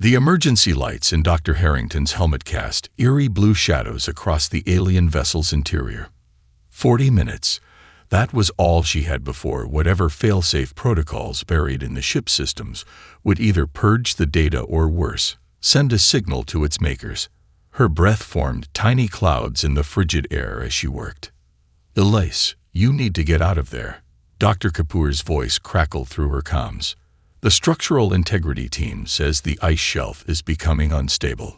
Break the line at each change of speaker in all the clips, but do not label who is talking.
The emergency lights in Dr. Harrington's helmet cast eerie blue shadows across the alien vessel's interior. 40 minutes. That was all she had before whatever fail-safe protocols buried in the ship's systems would either purge the data or worse, send a signal to its makers. Her breath formed tiny clouds in the frigid air as she worked. "Elise, you need to get out of there." Dr. Kapoor's voice crackled through her comms. "The structural integrity team says the ice shelf is becoming unstable."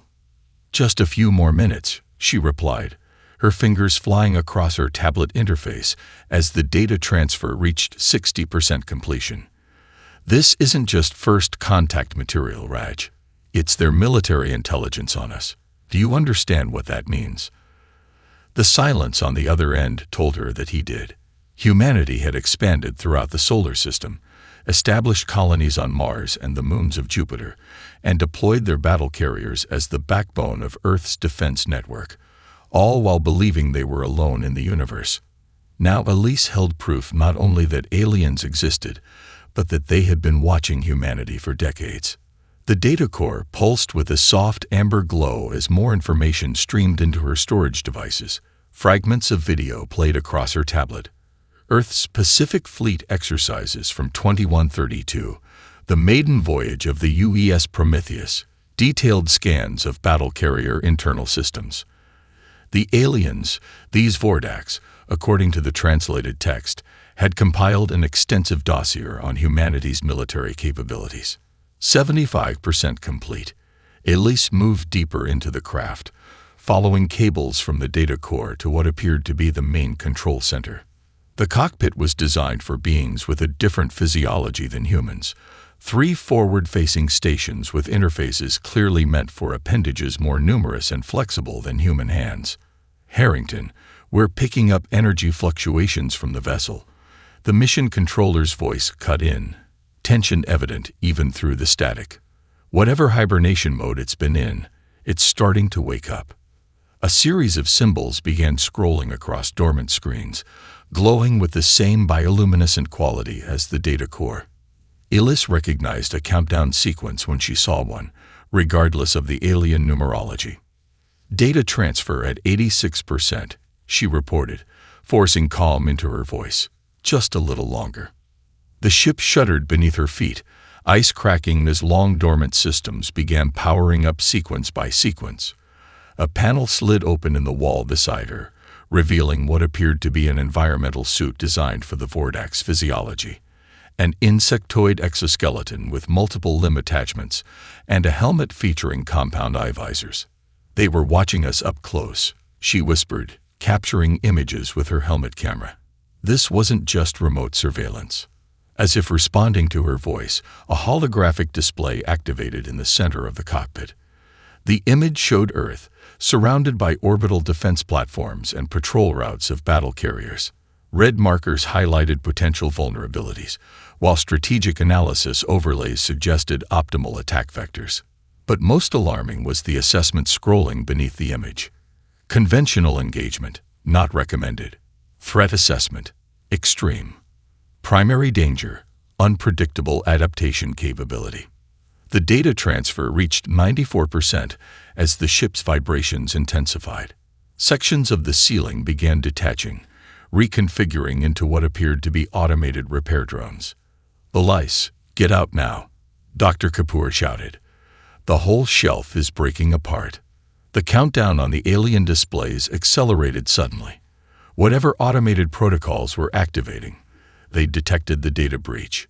"Just a few more minutes," she replied, her fingers flying across her tablet interface as the data transfer reached 60% completion. "This isn't just first contact material, Raj. It's their military intelligence on us. Do you understand what that means?" The silence on the other end told her that he did. Humanity had expanded throughout the solar system, established colonies on Mars and the moons of Jupiter, and deployed their battle carriers as the backbone of Earth's defense network, all while believing they were alone in the universe. Now Elise held proof not only that aliens existed, but that they had been watching humanity for decades. The data core pulsed with a soft amber glow as more information streamed into her storage devices. Fragments of video played across her tablet. Earth's Pacific Fleet exercises from 2132, the maiden voyage of the UES Prometheus, detailed scans of battle carrier internal systems. The aliens, these Vordaks, according to the translated text, had compiled an extensive dossier on humanity's military capabilities. 75% complete. Elise moved deeper into the craft, following cables from the data core to what appeared to be the main control center. The cockpit was designed for beings with a different physiology than humans. 3 forward-facing stations with interfaces clearly meant for appendages more numerous and flexible than human hands. "Harrington, we're picking up energy fluctuations from the vessel." The mission controller's voice cut in, tension evident even through the static. "Whatever hibernation mode it's been in, it's starting to wake up." A series of symbols began scrolling across dormant screens, glowing with the same bioluminescent quality as the data core. Elise recognized a countdown sequence when she saw one, regardless of the alien numerology. "Data transfer at 86%, she reported, forcing calm into her voice. "Just a little longer." The ship shuddered beneath her feet, ice cracking as long-dormant systems began powering up sequence by sequence. A panel slid open in the wall beside her, revealing what appeared to be an environmental suit designed for the Vordak's physiology. An insectoid exoskeleton with multiple limb attachments, and a helmet featuring compound eye visors. "They were watching us up close," she whispered, capturing images with her helmet camera. This wasn't just remote surveillance. As if responding to her voice, a holographic display activated in the center of the cockpit. The image showed Earth, surrounded by orbital defense platforms and patrol routes of battle carriers. Red markers highlighted potential vulnerabilities, while strategic analysis overlays suggested optimal attack vectors. But most alarming was the assessment scrolling beneath the image. Conventional engagement, not recommended. Threat assessment, extreme. Primary danger, unpredictable adaptation capability. The data transfer reached 94% as the ship's vibrations intensified. Sections of the ceiling began detaching, reconfiguring into what appeared to be automated repair drones. "Elise, get out now," Dr. Kapoor shouted. "The whole shelf is breaking apart." The countdown on the alien displays accelerated suddenly. Whatever automated protocols were activating, they detected the data breach.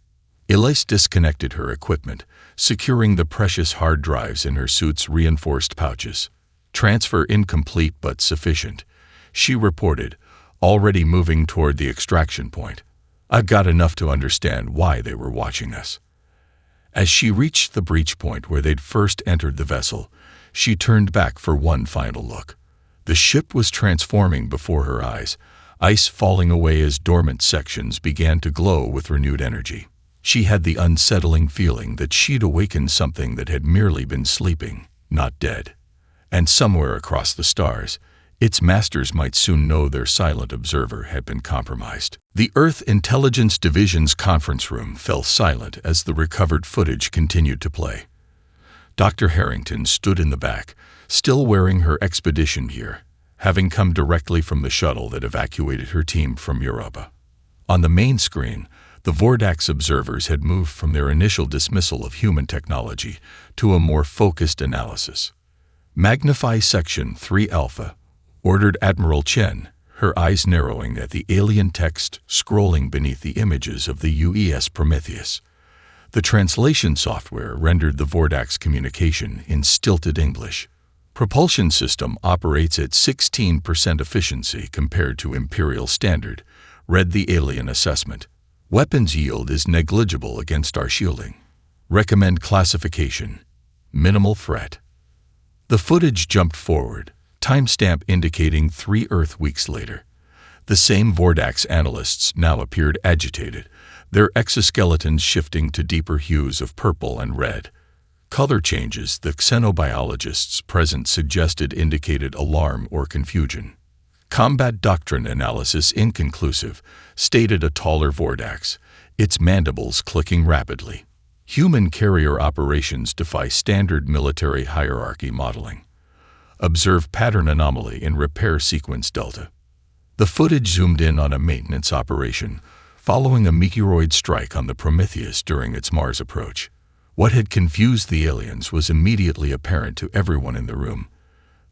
Elise disconnected her equipment, securing the precious hard drives in her suit's reinforced pouches. "Transfer incomplete but sufficient," she reported, already moving toward the extraction point. "I've got enough to understand why they were watching us." As she reached the breach point where they'd first entered the vessel, she turned back for one final look. The ship was transforming before her eyes, ice falling away as dormant sections began to glow with renewed energy. She had the unsettling feeling that she'd awakened something that had merely been sleeping, not dead. And somewhere across the stars, its masters might soon know their silent observer had been compromised. The Earth Intelligence Division's conference room fell silent as the recovered footage continued to play. Dr. Harrington stood in the back, still wearing her expedition gear, having come directly from the shuttle that evacuated her team from Europa. On the main screen, the Vordax observers had moved from their initial dismissal of human technology to a more focused analysis. "Magnify Section 3 Alpha," ordered Admiral Chen, her eyes narrowing at the alien text scrolling beneath the images of the UES Prometheus. The translation software rendered the Vordax communication in stilted English. "Propulsion system operates at 16% efficiency compared to Imperial standard," read the alien assessment. "Weapons yield is negligible against our shielding. Recommend classification: minimal threat." The footage jumped forward, timestamp indicating 3 Earth weeks later. The same Vordax analysts now appeared agitated, their exoskeletons shifting to deeper hues of purple and red. Color changes the xenobiologists present suggested indicated alarm or confusion. "Combat doctrine analysis inconclusive," stated a taller Vordax, its mandibles clicking rapidly. "Human carrier operations defy standard military hierarchy modeling. Observe pattern anomaly in repair sequence delta." The footage zoomed in on a maintenance operation following a meteoroid strike on the Prometheus during its Mars approach. What had confused the aliens was immediately apparent to everyone in the room.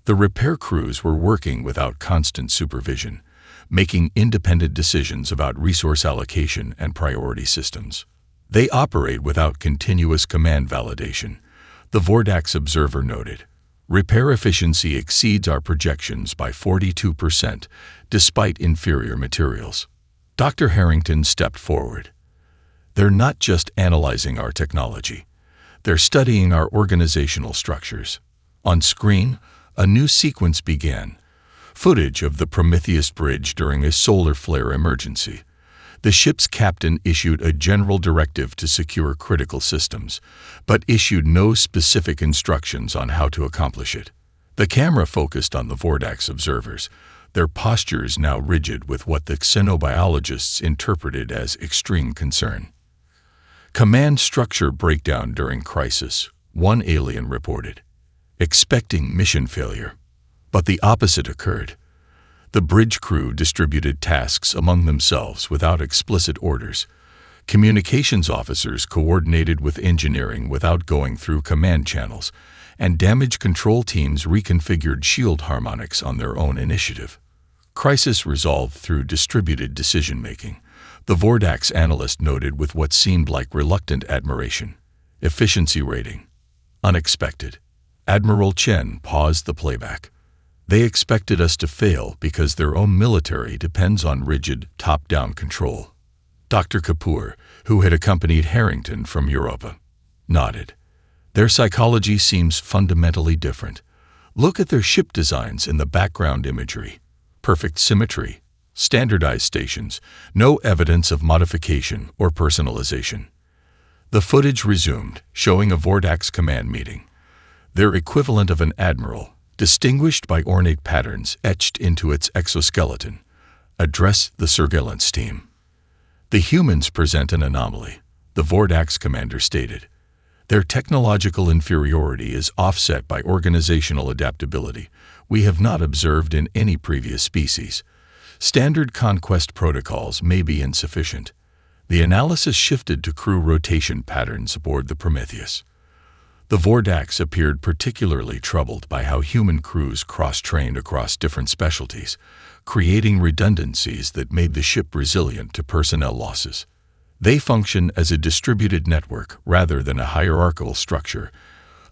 The repair crews were working without constant supervision, making independent decisions about resource allocation and priority systems. "They operate without continuous command validation," the Vordax observer noted. "Repair efficiency exceeds our projections by 42%, despite inferior materials." Dr. Harrington stepped forward. "They're not just analyzing our technology. They're studying our organizational structures." On screen, a new sequence began. Footage of the Prometheus bridge during a solar flare emergency. The ship's captain issued a general directive to secure critical systems, but issued no specific instructions on how to accomplish it. The camera focused on the Vordax observers, their postures now rigid with what the xenobiologists interpreted as extreme concern. "Command structure breakdown during crisis," one alien reported, expecting mission failure. But the opposite occurred. The bridge crew distributed tasks among themselves without explicit orders. Communications officers coordinated with engineering without going through command channels, and damage control teams reconfigured shield harmonics on their own initiative. Crisis resolved through distributed decision-making, the Vordax analyst noted with what seemed like reluctant admiration. "Efficiency rating: unexpected." Admiral Chen paused the playback. "They expected us to fail because their own military depends on rigid, top-down control." Dr. Kapoor, who had accompanied Harrington from Europa, nodded. "Their psychology seems fundamentally different. Look at their ship designs in the background imagery. Perfect symmetry, standardized stations, no evidence of modification or personalization." The footage resumed, showing a Vordax command meeting. Their equivalent of an admiral, distinguished by ornate patterns etched into its exoskeleton, addressed the surveillance team. "The humans present an anomaly," the Vordax commander stated. "Their technological inferiority is offset by organizational adaptability we have not observed in any previous species. Standard conquest protocols may be insufficient." The analysis shifted to crew rotation patterns aboard the Prometheus. The Vordax appeared particularly troubled by how human crews cross-trained across different specialties, creating redundancies that made the ship resilient to personnel losses. "They function as a distributed network rather than a hierarchical structure,"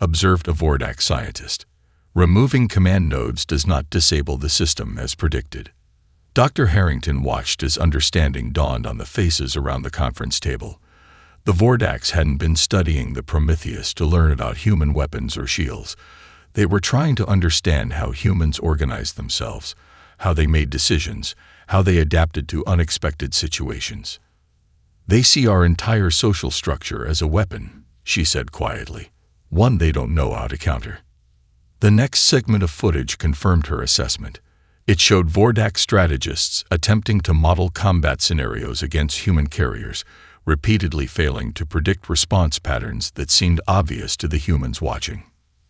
observed a Vordax scientist. "Removing command nodes does not disable the system as predicted." Dr. Harrington watched as understanding dawned on the faces around the conference table. The Vordax hadn't been studying the Prometheus to learn about human weapons or shields. They were trying to understand how humans organized themselves, how they made decisions, how they adapted to unexpected situations. "They see our entire social structure as a weapon," she said quietly, "one they don't know how to counter." The next segment of footage confirmed her assessment. It showed Vordax strategists attempting to model combat scenarios against human carriers, repeatedly failing to predict response patterns that seemed obvious to the humans watching.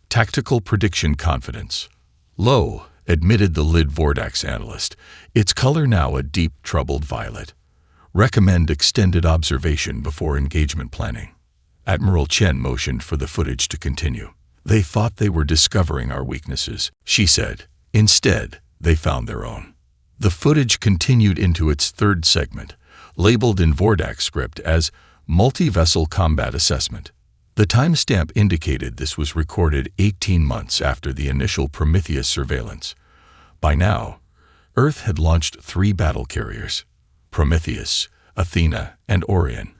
Tactical prediction confidence. Low, admitted the Lid Vordax analyst. Its color now a deep, troubled violet. Recommend extended observation before engagement planning. Admiral Chen motioned for the footage to continue. They thought they were discovering our weaknesses, she said. Instead, they found their own. The footage continued into its third segment, labeled in Vordax script as Multi-Vessel Combat Assessment. The timestamp indicated this was recorded 18 months after the initial Prometheus surveillance. By now, Earth had launched 3 battle carriers: Prometheus, Athena, and Orion.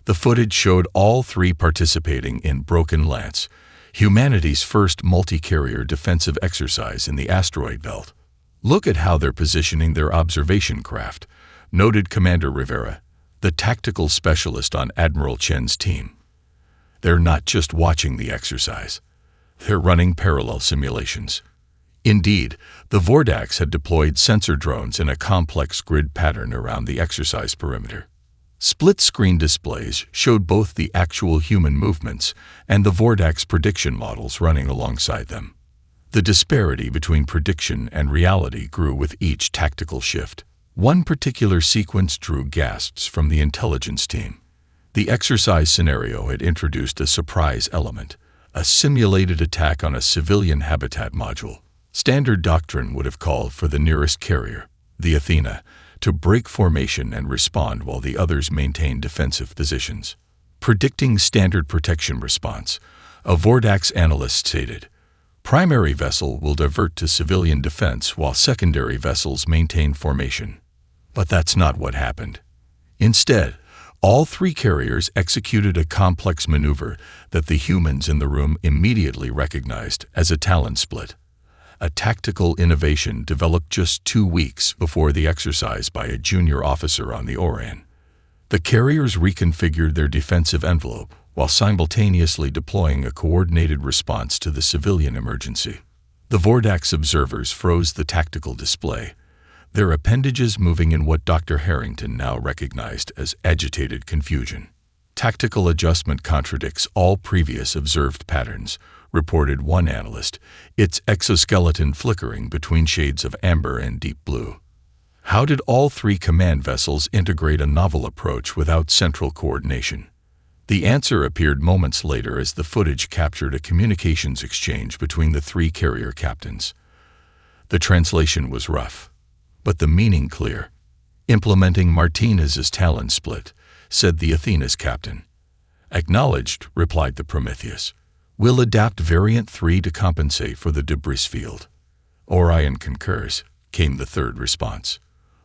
The footage showed all 3 participating in Broken Lance, humanity's first multi-carrier defensive exercise in the asteroid belt. Look at how they're positioning their observation craft, noted Commander Rivera, the tactical specialist on Admiral Chen's team. They're not just watching the exercise. They're running parallel simulations. Indeed, the Vordax had deployed sensor drones in a complex grid pattern around the exercise perimeter. Split-screen displays showed both the actual human movements and the Vordax prediction models running alongside them. The disparity between prediction and reality grew with each tactical shift. One particular sequence drew gasps from the intelligence team. The exercise scenario had introduced a surprise element, a simulated attack on a civilian habitat module. Standard doctrine would have called for the nearest carrier, the Athena, to break formation and respond while the others maintained defensive positions. Predicting standard protection response, a Vordax analyst stated, primary vessel will divert to civilian defense while secondary vessels maintain formation. But that's not what happened. Instead, all 3 carriers executed a complex maneuver that the humans in the room immediately recognized as a Talon split, a tactical innovation developed just 2 weeks before the exercise by a junior officer on the Orion. The carriers reconfigured their defensive envelope while simultaneously deploying a coordinated response to the civilian emergency. The Vordax observers froze the tactical display, their appendages moving in what Dr. Harrington now recognized as agitated confusion. Tactical adjustment contradicts all previous observed patterns, reported one analyst, its exoskeleton flickering between shades of amber and deep blue. How did all 3 command vessels integrate a novel approach without central coordination? The answer appeared moments later as the footage captured a communications exchange between the 3 carrier captains. The translation was rough, but the meaning clear. Implementing Martinez's Talon split, said the Athena's captain. Acknowledged, replied the Prometheus. We'll adapt Variant 3 to compensate for the debris field. Orion concurs, came the third response.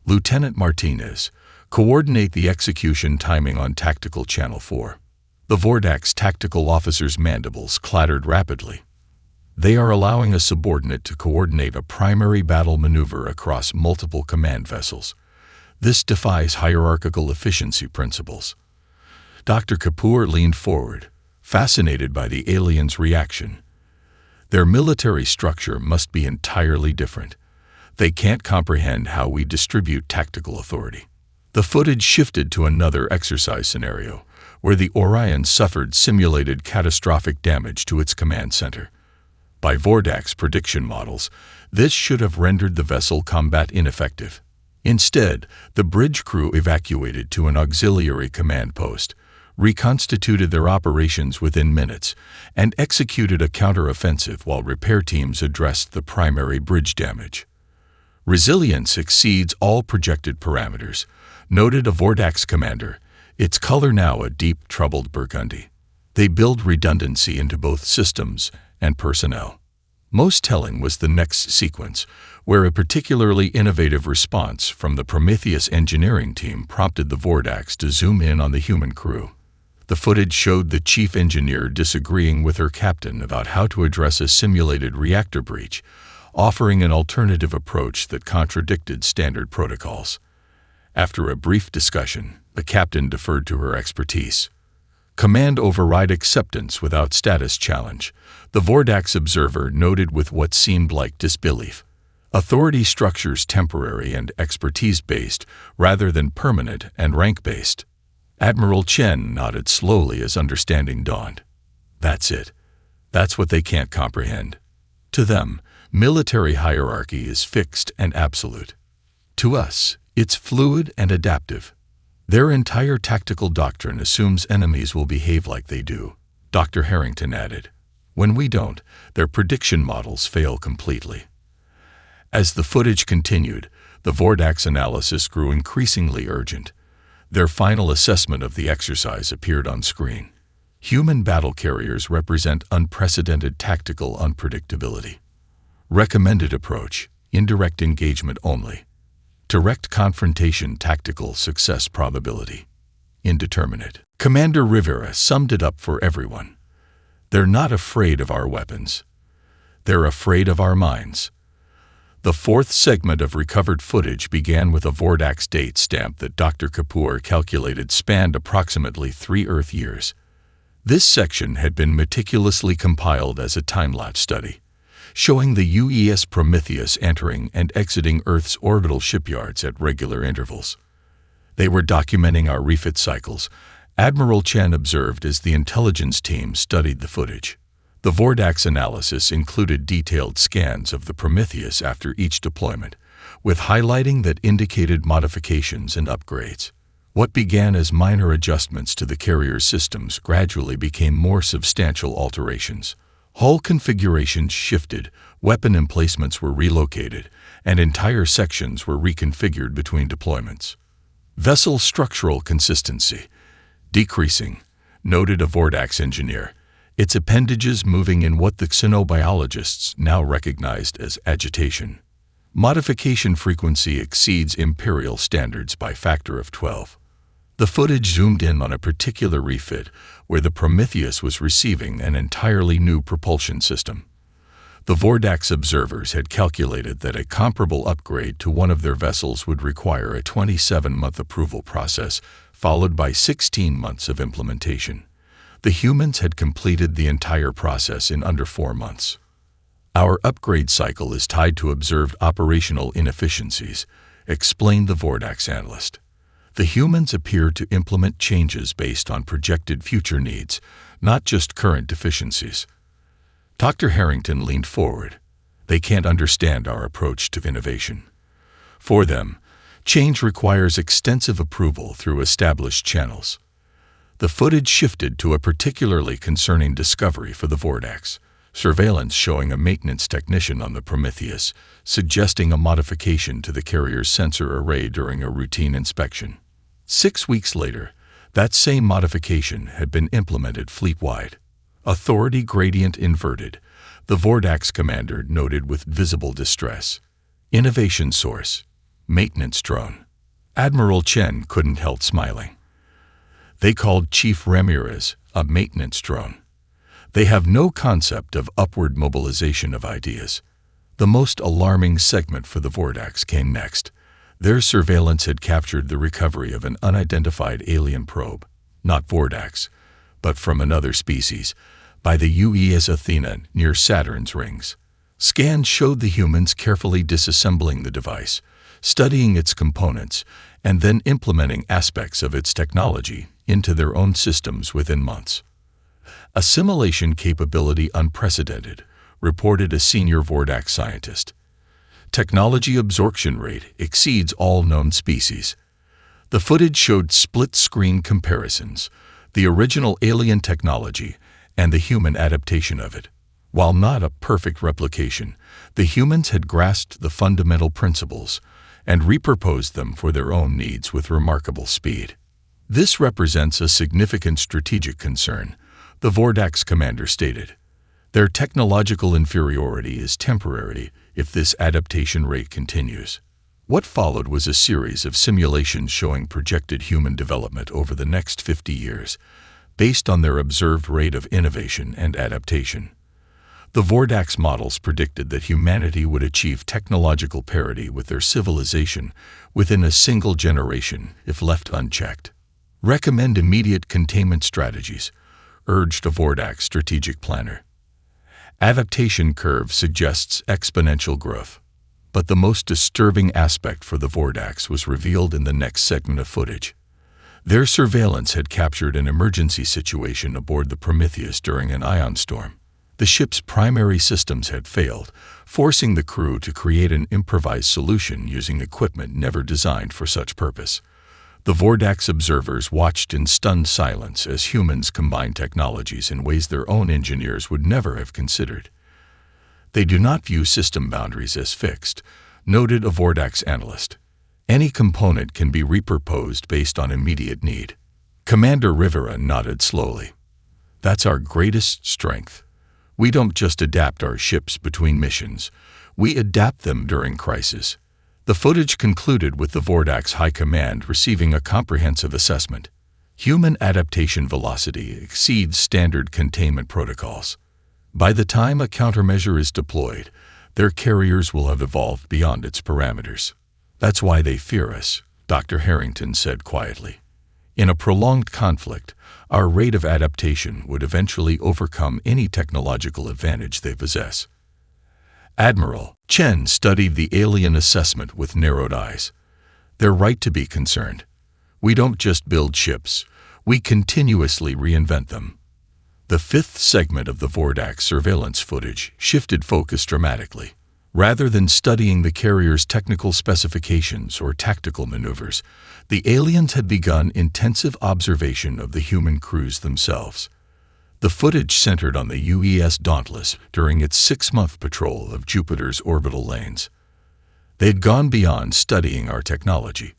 Lieutenant Martinez, coordinate the execution timing on Tactical Channel 4. The Vordax tactical officer's mandibles clattered rapidly. They are allowing a subordinate to coordinate a primary battle maneuver across multiple command vessels. This defies hierarchical efficiency principles. Dr. Kapoor leaned forward, fascinated by the aliens' reaction. Their military structure must be entirely different. They can't comprehend how we distribute tactical authority. The footage shifted to another exercise scenario, where the Orion suffered simulated catastrophic damage to its command center. By Vordax prediction models, this should have rendered the vessel combat ineffective. Instead, the bridge crew evacuated to an auxiliary command post, reconstituted their operations within minutes, and executed a counteroffensive while repair teams addressed the primary bridge damage. Resilience exceeds all projected parameters, noted a Vordax commander, its color now a deep, troubled burgundy. They build redundancy into both systems and personnel. Most telling was the next sequence, where a particularly innovative response from the Prometheus engineering team prompted the Vordax to zoom in on the human crew. The footage showed the chief engineer disagreeing with her captain about how to address a simulated reactor breach, offering an alternative approach that contradicted standard protocols. After a brief discussion, the captain deferred to her expertise. Command override acceptance without status challenge, the Vordax observer noted with what seemed like disbelief. Authority structures temporary and expertise-based rather than permanent and rank-based. Admiral Chen nodded slowly as understanding dawned. That's it. That's what they can't comprehend. To them, military hierarchy is fixed and absolute. To us, it's fluid and adaptive. Their entire tactical doctrine assumes enemies will behave like they do, Dr. Harrington added. When we don't, their prediction models fail completely. As the footage continued, the Vordax analysis grew increasingly urgent. Their final assessment of the exercise appeared on screen. Human battle carriers represent unprecedented tactical unpredictability. Recommended approach, indirect engagement only. Direct confrontation tactical success probability. Indeterminate. Commander Rivera summed it up for everyone. They're not afraid of our weapons. They're afraid of our minds. The fourth segment of recovered footage began with a Vordax date stamp that Dr. Kapoor calculated spanned approximately 3 Earth years. This section had been meticulously compiled as a time-lapse study, showing the UES Prometheus entering and exiting Earth's orbital shipyards at regular intervals. They were documenting our refit cycles, Admiral Chen observed as the intelligence team studied the footage. The Vordax analysis included detailed scans of the Prometheus after each deployment, with highlighting that indicated modifications and upgrades. What began as minor adjustments to the carrier's systems gradually became more substantial alterations. Hull configurations shifted, weapon emplacements were relocated, and entire sections were reconfigured between deployments. Vessel structural consistency decreasing, noted a Vordax engineer, its appendages moving in what the xenobiologists now recognized as agitation. Modification frequency exceeds imperial standards by factor of 12. The footage zoomed in on a particular refit where the Prometheus was receiving an entirely new propulsion system. The Vordax observers had calculated that a comparable upgrade to one of their vessels would require a 27-month approval process, followed by 16 months of implementation. The humans had completed the entire process in under 4 months. Our upgrade cycle is tied to observed operational inefficiencies, explained the Vordax analyst. The humans appear to implement changes based on projected future needs, not just current deficiencies. Dr. Harrington leaned forward. They can't understand our approach to innovation. For them, change requires extensive approval through established channels. The footage shifted to a particularly concerning discovery for the Vordax, surveillance showing a maintenance technician on the Prometheus, suggesting a modification to the carrier's sensor array during a routine inspection. 6 weeks later, that same modification had been implemented fleet-wide. Authority gradient inverted, the Vordax commander noted with visible distress. Innovation source, maintenance drone. Admiral Chen couldn't help smiling. They called Chief Ramirez a maintenance drone. They have no concept of upward mobilization of ideas. The most alarming segment for the Vordax came next. Their surveillance had captured the recovery of an unidentified alien probe, not Vordax, but from another species, by the UES Athena near Saturn's rings. Scans showed the humans carefully disassembling the device, studying its components, and then implementing aspects of its technology into their own systems within months. Assimilation capability unprecedented, reported a senior Vordax scientist. Technology absorption rate exceeds all known species. The footage showed split-screen comparisons, the original alien technology and the human adaptation of it. While not a perfect replication, the humans had grasped the fundamental principles and repurposed them for their own needs with remarkable speed. This represents a significant strategic concern, the Vordax commander stated. Their technological inferiority is temporary if this adaptation rate continues. What followed was a series of simulations showing projected human development over the next 50 years, based on their observed rate of innovation and adaptation. The Vordax models predicted that humanity would achieve technological parity with their civilization within a single generation if left unchecked. Recommend immediate containment strategies, urged a Vordax strategic planner. Adaptation curve suggests exponential growth. But the most disturbing aspect for the Vordax was revealed in the next segment of footage. Their surveillance had captured an emergency situation aboard the Prometheus during an ion storm. The ship's primary systems had failed, forcing the crew to create an improvised solution using equipment never designed for such purpose. The Vordax observers watched in stunned silence as humans combined technologies in ways their own engineers would never have considered. They do not view system boundaries as fixed, noted a Vordax analyst. Any component can be repurposed based on immediate need. Commander Rivera nodded slowly. That's our greatest strength. We don't just adapt our ships between missions. We adapt them during crisis. The footage concluded with the Vordax High Command receiving a comprehensive assessment. Human adaptation velocity exceeds standard containment protocols. By the time a countermeasure is deployed, their carriers will have evolved beyond its parameters. That's why they fear us, Dr. Harrington said quietly. In a prolonged conflict, our rate of adaptation would eventually overcome any technological advantage they possess. Admiral Chen studied the alien assessment with narrowed eyes. They're right to be concerned. We don't just build ships, we continuously reinvent them. The fifth segment of the Vordax surveillance footage shifted focus dramatically. Rather than studying the carrier's technical specifications or tactical maneuvers, the aliens had begun intensive observation of the human crews themselves. The footage centered on the UES Dauntless during its 6-month patrol of Jupiter's orbital lanes. They had gone beyond studying our technology,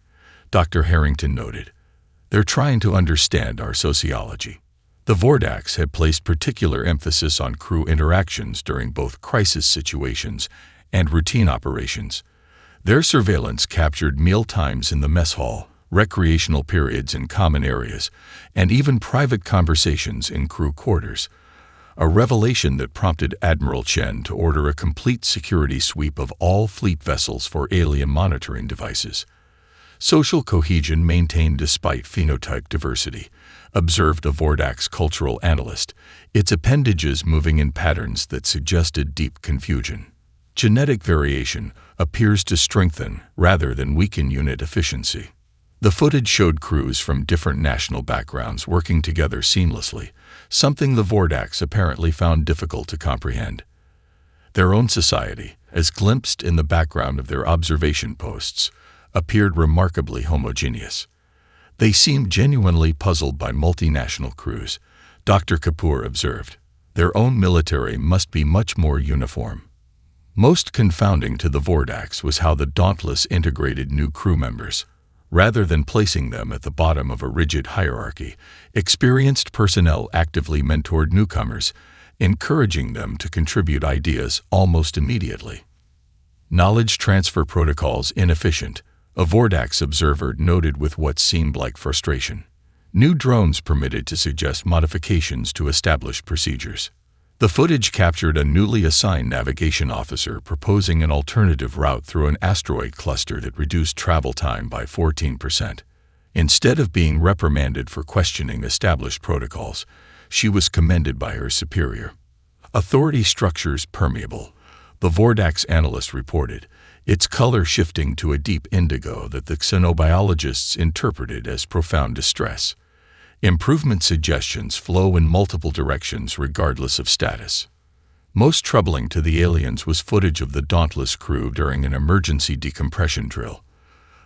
Dr. Harrington noted. They're trying to understand our sociology. The Vordax had placed particular emphasis on crew interactions during both crisis situations and routine operations. Their surveillance captured meal times in the mess hall, recreational periods in common areas, and even private conversations in crew quarters, a revelation that prompted Admiral Chen to order a complete security sweep of all fleet vessels for alien monitoring devices. Social cohesion maintained despite phenotype diversity, observed a Vordax cultural analyst, its appendages moving in patterns that suggested deep confusion. Genetic variation appears to strengthen rather than weaken unit efficiency. The footage showed crews from different national backgrounds working together seamlessly, something the Vordax apparently found difficult to comprehend. Their own society, as glimpsed in the background of their observation posts, appeared remarkably homogeneous. They seemed genuinely puzzled by multinational crews, Dr. Kapoor observed. Their own military must be much more uniform. Most confounding to the Vordax was how the Dauntless integrated new crew members. Rather than placing them at the bottom of a rigid hierarchy, experienced personnel actively mentored newcomers, encouraging them to contribute ideas almost immediately. Knowledge transfer protocols inefficient, a Vordax observer noted with what seemed like frustration. New drones permitted to suggest modifications to established procedures. The footage captured a newly assigned navigation officer proposing an alternative route through an asteroid cluster that reduced travel time by 14%. Instead of being reprimanded for questioning established protocols, she was commended by her superior. Authority structures permeable, the Vordax analyst reported, its color shifting to a deep indigo that the xenobiologists interpreted as profound distress. Improvement suggestions flow in multiple directions regardless of status. Most troubling to the aliens was footage of the Dauntless crew during an emergency decompression drill.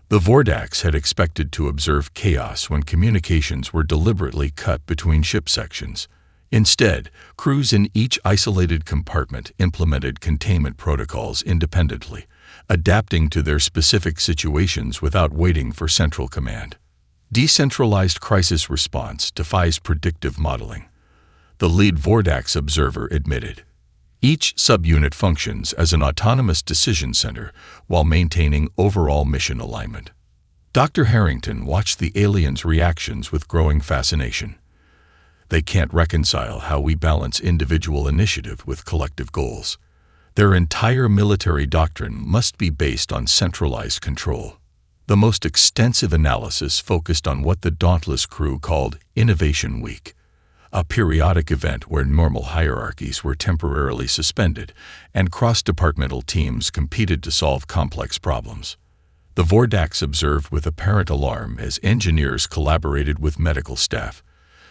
The Vordax had expected to observe chaos when communications were deliberately cut between ship sections. Instead, crews in each isolated compartment implemented containment protocols independently, adapting to their specific situations without waiting for central command. Decentralized crisis response defies predictive modeling, the lead Vordax observer admitted. Each subunit functions as an autonomous decision center while maintaining overall mission alignment. Dr. Harrington watched the aliens' reactions with growing fascination. They can't reconcile how we balance individual initiative with collective goals. Their entire military doctrine must be based on centralized control. The most extensive analysis focused on what the Dauntless crew called Innovation Week, a periodic event where normal hierarchies were temporarily suspended and cross-departmental teams competed to solve complex problems. The Vordax observed with apparent alarm as engineers collaborated with medical staff.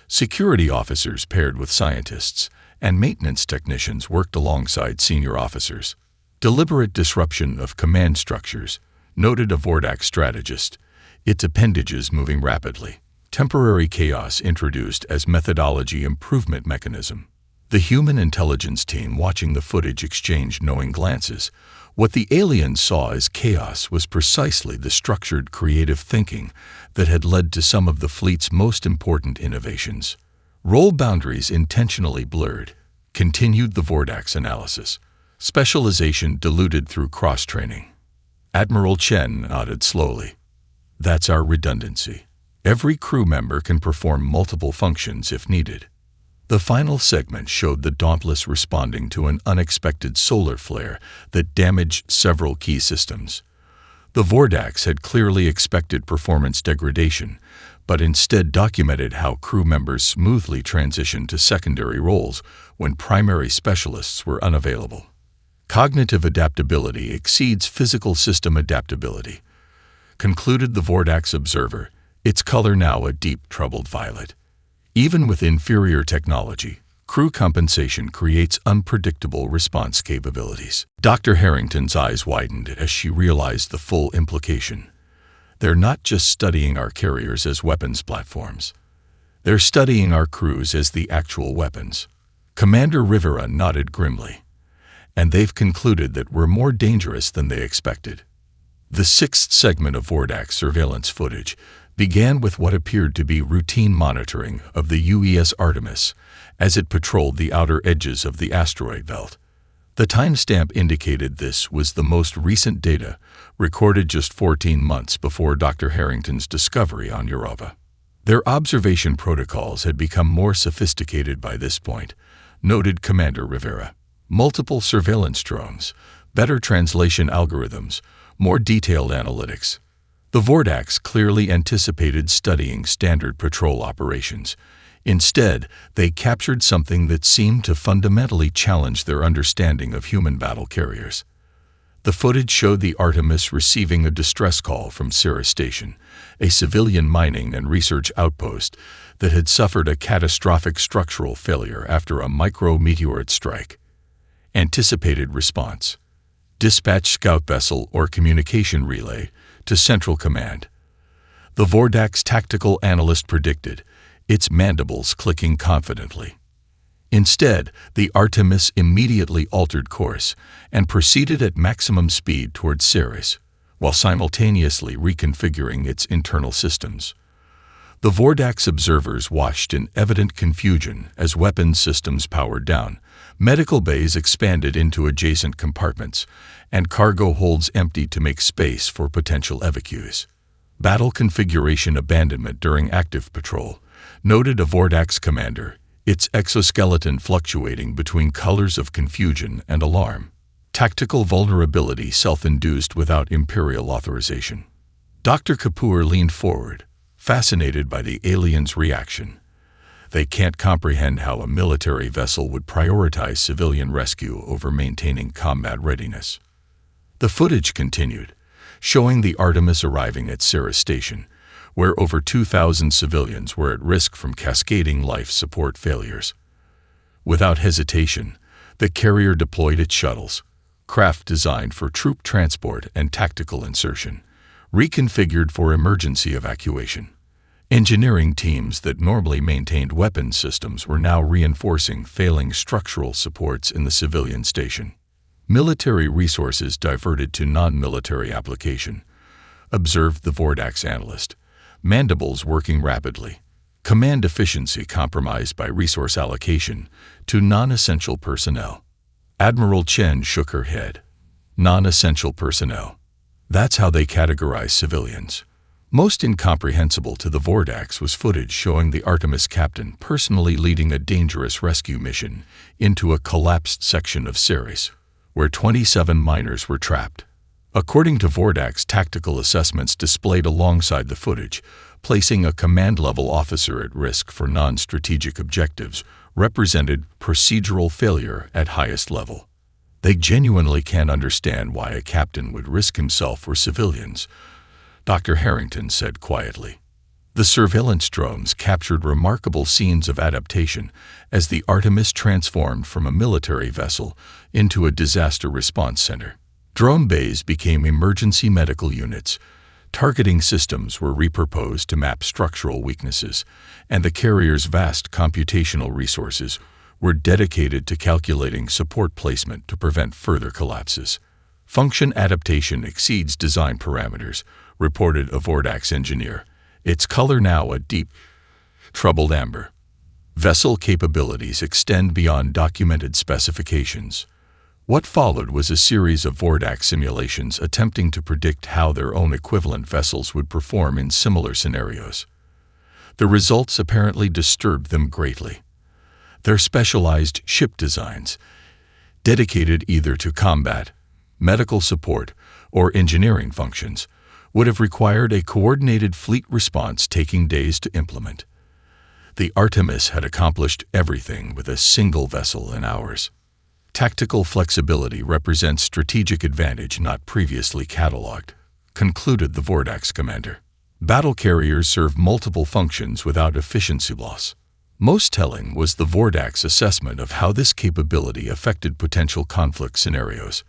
Security officers paired with scientists, and maintenance technicians worked alongside senior officers. Deliberate disruption of command structures, noted a Vordax strategist, its appendages moving rapidly. Temporary chaos introduced as methodology improvement mechanism. The human intelligence team watching the footage exchanged knowing glances. What the aliens saw as chaos was precisely the structured creative thinking that had led to some of the fleet's most important innovations. Role boundaries intentionally blurred, continued the Vordax analysis. Specialization diluted through cross-training. Admiral Chen nodded slowly. That's our redundancy. Every crew member can perform multiple functions if needed. The final segment showed the Dauntless responding to an unexpected solar flare that damaged several key systems. The Vordax had clearly expected performance degradation, but instead documented how crew members smoothly transitioned to secondary roles when primary specialists were unavailable. Cognitive adaptability exceeds physical system adaptability, concluded the Vordax observer, its color now a deep troubled violet. Even with inferior technology, crew compensation creates unpredictable response capabilities. Dr. Harrington's eyes widened as she realized the full implication. They're not just studying our carriers as weapons platforms. They're studying our crews as the actual weapons. Commander Rivera nodded grimly. And they've concluded that we're more dangerous than they expected. The sixth segment of Vordax surveillance footage began with what appeared to be routine monitoring of the UES Artemis as it patrolled the outer edges of the asteroid belt. The timestamp indicated this was the most recent data, recorded just 14 months before Dr. Harrington's discovery on Europa. Their observation protocols had become more sophisticated by this point, noted Commander Rivera. Multiple surveillance drones, better translation algorithms, more detailed analytics. The Vordax clearly anticipated studying standard patrol operations. Instead, they captured something that seemed to fundamentally challenge their understanding of human battle carriers. The footage showed the Artemis receiving a distress call from Ceres Station, a civilian mining and research outpost that had suffered a catastrophic structural failure after a micrometeorite strike. Anticipated response. Dispatch scout vessel or communication relay to Central Command. The Vordax tactical analyst predicted, its mandibles clicking confidently. Instead, the Artemis immediately altered course and proceeded at maximum speed towards Ceres, while simultaneously reconfiguring its internal systems. The Vordax observers watched in evident confusion as weapons systems powered down, medical bays expanded into adjacent compartments, and cargo holds emptied to make space for potential evacuees. Battle configuration abandonment during active patrol, noted a Vordax commander, its exoskeleton fluctuating between colors of confusion and alarm. Tactical vulnerability self-induced without Imperial authorization. Dr. Kapoor leaned forward, fascinated by the aliens' reaction. They can't comprehend how a military vessel would prioritize civilian rescue over maintaining combat readiness. The footage continued, showing the Artemis arriving at Ceres Station, where over 2,000 civilians were at risk from cascading life support failures. Without hesitation, the carrier deployed its shuttles, craft designed for troop transport and tactical insertion, reconfigured for emergency evacuation. Engineering teams that normally maintained weapons systems were now reinforcing failing structural supports in the civilian station. Military resources diverted to non-military application, observed the Vordax analyst, mandibles working rapidly, command efficiency compromised by resource allocation to non-essential personnel. Admiral Chen shook her head. Non-essential personnel. That's how they categorize civilians. Most incomprehensible to the Vordax was footage showing the Artemis captain personally leading a dangerous rescue mission into a collapsed section of Ceres, where 27 miners were trapped. According to Vordax tactical assessments displayed alongside the footage, placing a command-level officer at risk for non-strategic objectives represented procedural failure at highest level. They genuinely can't understand why a captain would risk himself for civilians, Dr. Harrington said quietly. The surveillance drones captured remarkable scenes of adaptation as the Artemis transformed from a military vessel into a disaster response center. Drone bays became emergency medical units, targeting systems were repurposed to map structural weaknesses, and the carrier's vast computational resources were dedicated to calculating support placement to prevent further collapses. Function adaptation exceeds design parameters, reported a Vordax engineer, its color now a deep, troubled amber. Vessel capabilities extend beyond documented specifications. What followed was a series of Vordax simulations attempting to predict how their own equivalent vessels would perform in similar scenarios. The results apparently disturbed them greatly. Their specialized ship designs, dedicated either to combat, medical support, or engineering functions, would have required a coordinated fleet response taking days to implement. The Artemis had accomplished everything with a single vessel in hours. Tactical flexibility represents strategic advantage not previously cataloged, concluded the Vordax commander. Battle carriers serve multiple functions without efficiency loss. Most telling was the Vordax assessment of how this capability affected potential conflict scenarios.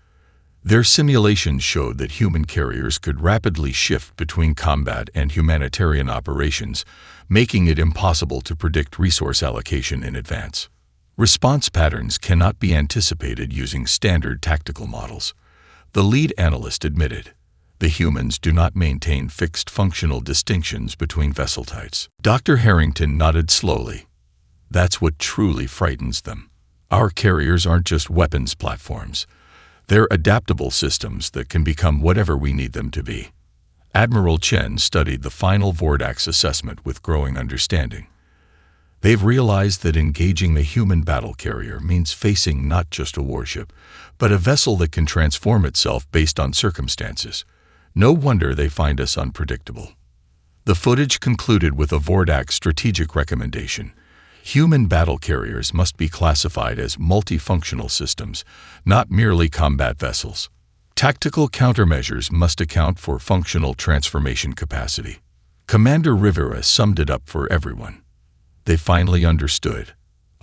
Their simulations showed that human carriers could rapidly shift between combat and humanitarian operations, making it impossible to predict resource allocation in advance. Response patterns cannot be anticipated using standard tactical models. The lead analyst admitted, the humans do not maintain fixed functional distinctions between vessel types. Dr. Harrington nodded slowly. That's what truly frightens them. Our carriers aren't just weapons platforms. They're adaptable systems that can become whatever we need them to be. Admiral Chen studied the final Vordax assessment with growing understanding. They've realized that engaging a human battle carrier means facing not just a warship, but a vessel that can transform itself based on circumstances. No wonder they find us unpredictable. The footage concluded with a Vordax strategic recommendation. Human battle carriers must be classified as multifunctional systems, not merely combat vessels. Tactical countermeasures must account for functional transformation capacity. Commander Rivera summed it up for everyone. They finally understood.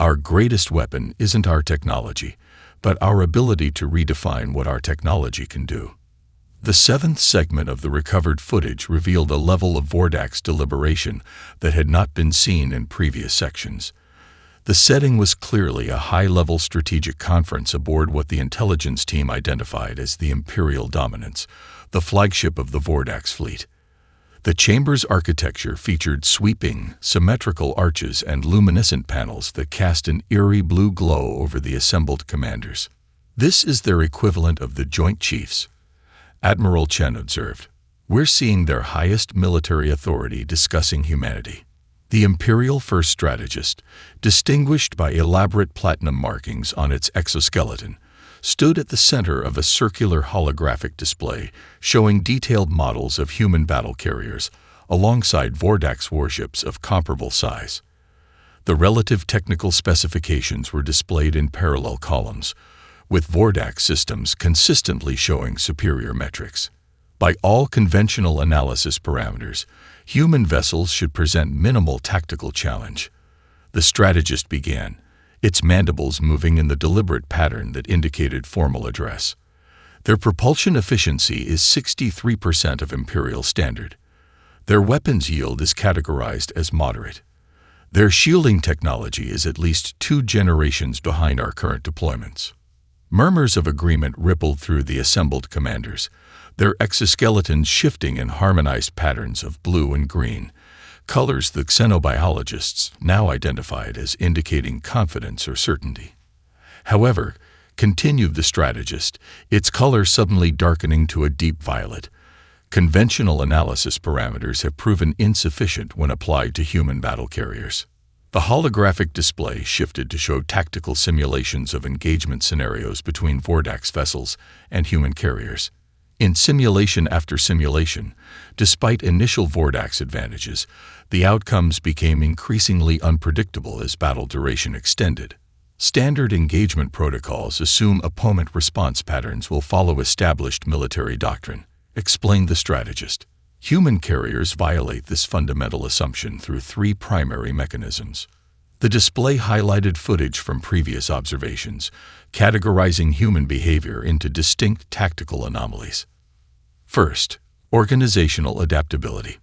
Our greatest weapon isn't our technology, but our ability to redefine what our technology can do. The seventh segment of the recovered footage revealed a level of Vordax deliberation that had not been seen in previous sections. The setting was clearly a high-level strategic conference aboard what the intelligence team identified as the Imperial Dominance, the flagship of the Vordax fleet. The chamber's architecture featured sweeping, symmetrical arches and luminescent panels that cast an eerie blue glow over the assembled commanders. This is their equivalent of the Joint Chiefs, Admiral Chen observed. We're seeing their highest military authority discussing humanity. The Imperial First Strategist, distinguished by elaborate platinum markings on its exoskeleton, stood at the center of a circular holographic display showing detailed models of human battle carriers alongside Vordax warships of comparable size. The relative technical specifications were displayed in parallel columns, with Vordax systems consistently showing superior metrics. By all conventional analysis parameters, human vessels should present minimal tactical challenge. The strategist began, its mandibles moving in the deliberate pattern that indicated formal address. Their propulsion efficiency is 63% of Imperial standard. Their weapons yield is categorized as moderate. Their shielding technology is at least 2 generations behind our current deployments. Murmurs of agreement rippled through the assembled commanders, their exoskeletons shifting in harmonized patterns of blue and green, colors the xenobiologists now identified as indicating confidence or certainty. However, continued the strategist, its color suddenly darkening to a deep violet, conventional analysis parameters have proven insufficient when applied to human battle carriers. The holographic display shifted to show tactical simulations of engagement scenarios between Vordax vessels and human carriers. In simulation after simulation, despite initial Vordax advantages, the outcomes became increasingly unpredictable as battle duration extended. Standard engagement protocols assume opponent response patterns will follow established military doctrine, explained the strategist. Human carriers violate this fundamental assumption through three primary mechanisms. The display highlighted footage from previous observations, categorizing human behavior into distinct tactical anomalies. First, organizational adaptability.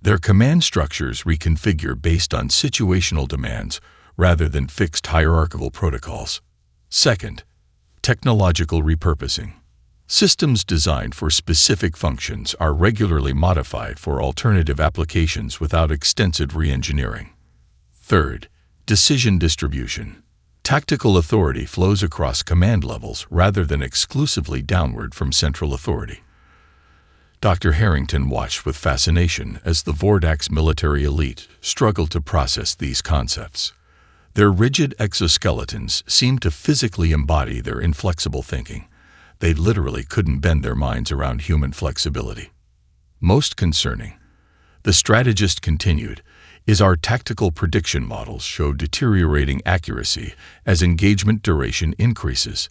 Their command structures reconfigure based on situational demands rather than fixed hierarchical protocols. Second, technological repurposing. Systems designed for specific functions are regularly modified for alternative applications without extensive re-engineering. Third, decision distribution. Tactical authority flows across command levels rather than exclusively downward from central authority. Dr. Harrington watched with fascination as the Vordak's military elite struggled to process these concepts. Their rigid exoskeletons seemed to physically embody their inflexible thinking. They literally couldn't bend their minds around human flexibility. Most concerning, the strategist continued, is our tactical prediction models show deteriorating accuracy as engagement duration increases.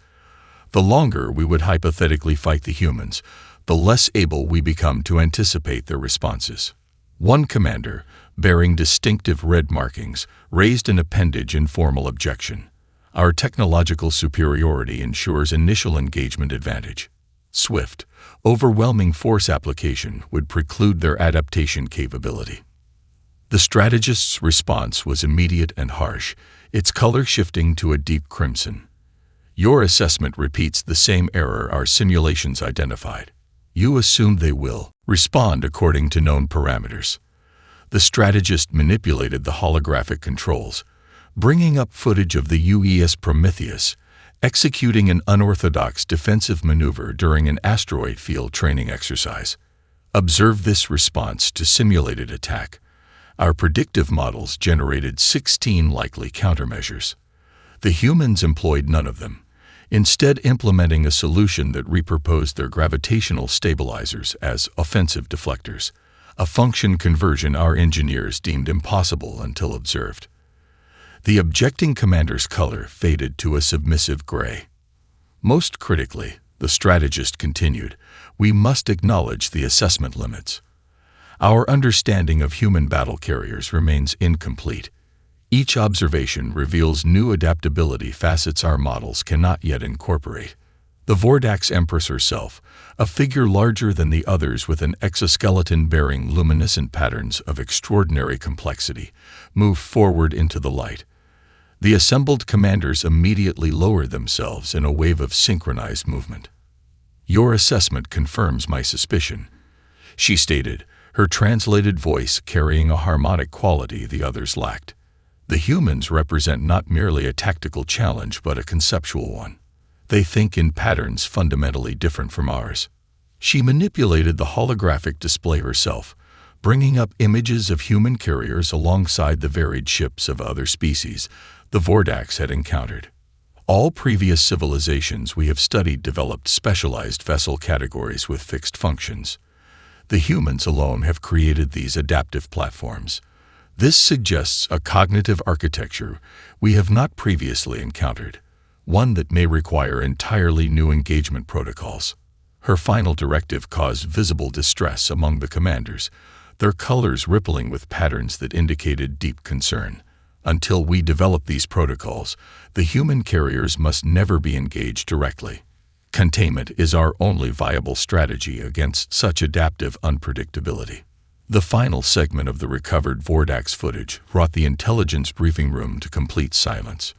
The longer we would hypothetically fight the humans, the less able we become to anticipate their responses. One commander, bearing distinctive red markings, raised an appendage in formal objection. Our technological superiority ensures initial engagement advantage. Swift, overwhelming force application would preclude their adaptation capability. The strategist's response was immediate and harsh, its color shifting to a deep crimson. Your assessment repeats the same error our simulations identified. You assume they will respond according to known parameters. The strategist manipulated the holographic controls, bringing up footage of the UES Prometheus, executing an unorthodox defensive maneuver during an asteroid field training exercise. Observe this response to simulated attack. Our predictive models generated 16 likely countermeasures. The humans employed none of them, instead implementing a solution that repurposed their gravitational stabilizers as offensive deflectors, a function conversion our engineers deemed impossible until observed. The objecting commander's color faded to a submissive gray. Most critically, the strategist continued, we must acknowledge the assessment limits. Our understanding of human battle carriers remains incomplete. Each observation reveals new adaptability facets our models cannot yet incorporate. The Vordak's Empress herself, a figure larger than the others with an exoskeleton bearing luminescent patterns of extraordinary complexity, moved forward into the light. The assembled commanders immediately lowered themselves in a wave of synchronized movement. Your assessment confirms my suspicion, she stated, her translated voice carrying a harmonic quality the others lacked. The humans represent not merely a tactical challenge but a conceptual one. They think in patterns fundamentally different from ours. She manipulated the holographic display herself, bringing up images of human carriers alongside the varied ships of other species the Vordaks had encountered. All previous civilizations we have studied developed specialized vessel categories with fixed functions. The humans alone have created these adaptive platforms. This suggests a cognitive architecture we have not previously encountered, one that may require entirely new engagement protocols. Her final directive caused visible distress among the commanders, their colors rippling with patterns that indicated deep concern. Until we develop these protocols, the human carriers must never be engaged directly. Containment is our only viable strategy against such adaptive unpredictability. The final segment of the recovered Vordak's footage brought the intelligence briefing room to complete silence.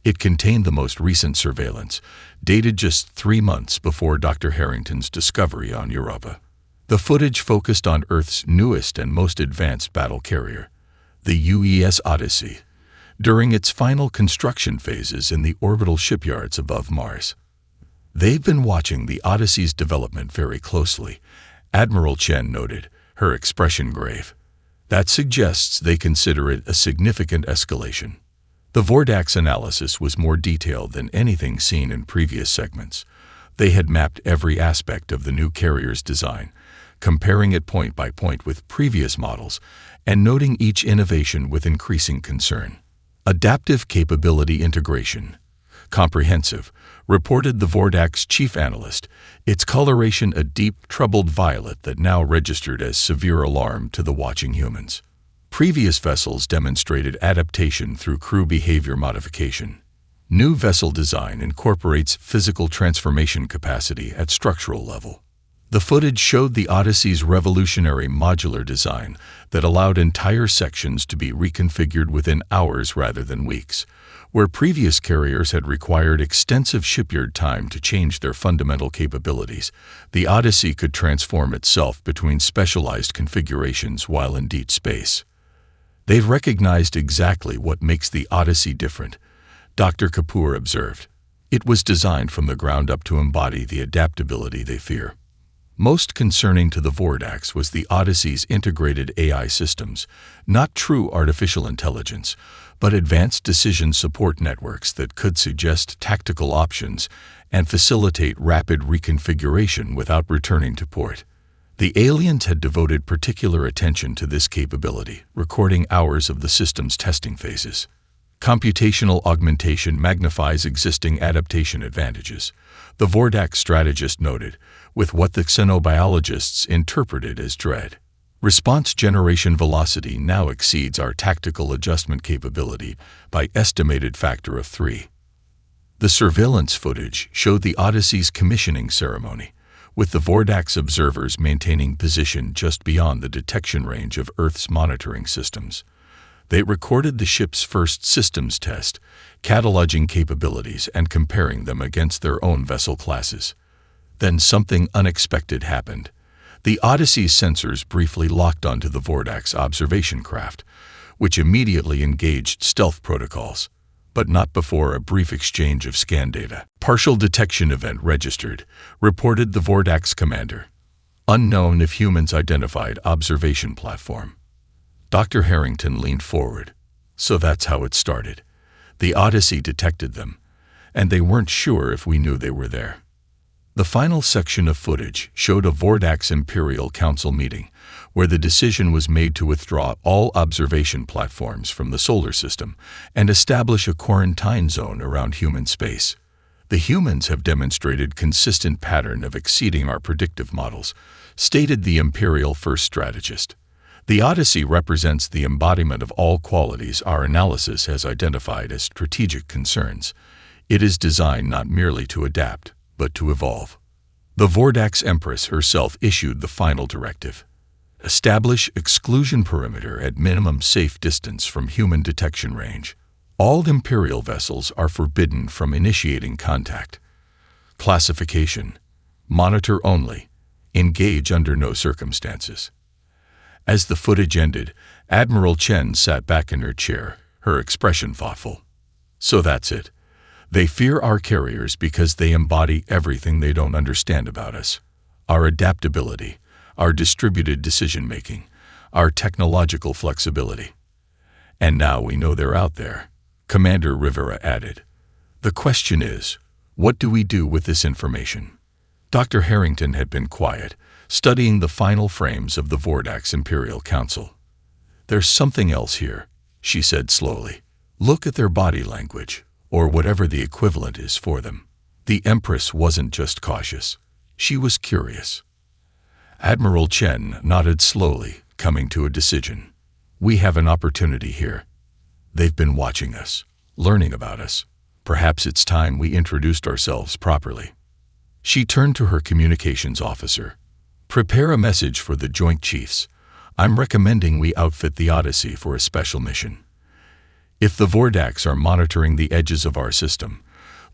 It contained the most recent surveillance, dated just 3 months before Dr. Harrington's discovery on Europa. The footage focused on Earth's newest and most advanced battle carrier, the UES Odyssey, during its final construction phases in the orbital shipyards above Mars. They've been watching the Odyssey's development very closely, Admiral Chen noted, her expression grave. That suggests they consider it a significant escalation. The Vordak's analysis was more detailed than anything seen in previous segments. They had mapped every aspect of the new carrier's design, comparing it point by point with previous models and noting each innovation with increasing concern. Adaptive capability integration. Comprehensive, reported the Vordak's chief analyst, its coloration a deep, troubled violet that now registered as severe alarm to the watching humans. Previous vessels demonstrated adaptation through crew behavior modification. New vessel design incorporates physical transformation capacity at structural level. The footage showed the Odyssey's revolutionary modular design that allowed entire sections to be reconfigured within hours rather than weeks, where previous carriers had required extensive shipyard time to change their fundamental capabilities. The Odyssey could transform itself between specialized configurations while in deep space. They've recognized exactly what makes the Odyssey different, Dr. Kapoor observed. It was designed from the ground up to embody the adaptability they fear. Most concerning to the Vordaks was the Odyssey's integrated AI systems, not true artificial intelligence, but advanced decision support networks that could suggest tactical options and facilitate rapid reconfiguration without returning to port. The aliens had devoted particular attention to this capability, recording hours of the system's testing phases. Computational augmentation magnifies existing adaptation advantages, the Vordak strategist noted, with what the xenobiologists interpreted as dread. Response generation velocity now exceeds our tactical adjustment capability by estimated factor of 3. The surveillance footage showed the Odyssey's commissioning ceremony, with the Vordak's observers maintaining position just beyond the detection range of Earth's monitoring systems. They recorded the ship's first systems test, cataloging capabilities and comparing them against their own vessel classes. Then something unexpected happened. The Odyssey's sensors briefly locked onto the Vordak's observation craft, which immediately engaged stealth protocols, but not before a brief exchange of scan data. Partial detection event registered, reported the Vordak's commander. Unknown if humans identified observation platform. Dr. Harrington leaned forward. So that's how it started. The Odyssey detected them, and they weren't sure if we knew they were there. The final section of footage showed a Vordak's Imperial Council meeting, where the decision was made to withdraw all observation platforms from the solar system and establish a quarantine zone around human space. The humans have demonstrated consistent pattern of exceeding our predictive models, stated the Imperial First Strategist. The Odyssey represents the embodiment of all qualities our analysis has identified as strategic concerns. It is designed not merely to adapt, but to evolve. The Vordak's Empress herself issued the final directive. Establish exclusion perimeter at minimum safe distance from human detection range. All Imperial vessels are forbidden from initiating contact. Classification: monitor only. Engage under no circumstances. As the footage ended, Admiral Chen sat back in her chair, her expression thoughtful. So that's it. They fear our carriers because they embody everything they don't understand about us. Our adaptability, our distributed decision-making, our technological flexibility. And now we know they're out there, Commander Rivera added. The question is, what do we do with this information? Dr. Harrington had been quiet, studying the final frames of the Vordak's Imperial Council. There's something else here, she said slowly. Look at their body language, or whatever the equivalent is for them. The Empress wasn't just cautious. She was curious. Admiral Chen nodded slowly, coming to a decision. We have an opportunity here. They've been watching us, learning about us. Perhaps it's time we introduced ourselves properly. She turned to her communications officer. Prepare a message for the Joint Chiefs. I'm recommending we outfit the Odyssey for a special mission. If the Vordaks are monitoring the edges of our system,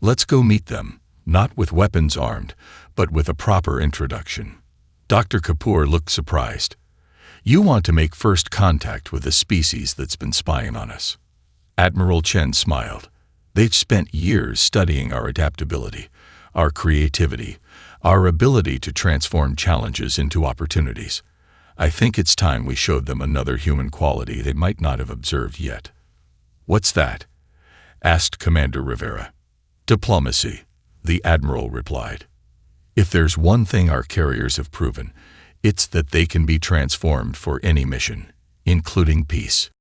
let's go meet them, not with weapons armed, but with a proper introduction. Dr. Kapoor looked surprised. You want to make first contact with a species that's been spying on us. Admiral Chen smiled. They've spent years studying our adaptability, our creativity, our ability to transform challenges into opportunities. I think it's time we showed them another human quality they might not have observed yet. What's that? Asked Commander Rivera. Diplomacy, the Admiral replied. If there's one thing our carriers have proven, it's that they can be transformed for any mission, including peace.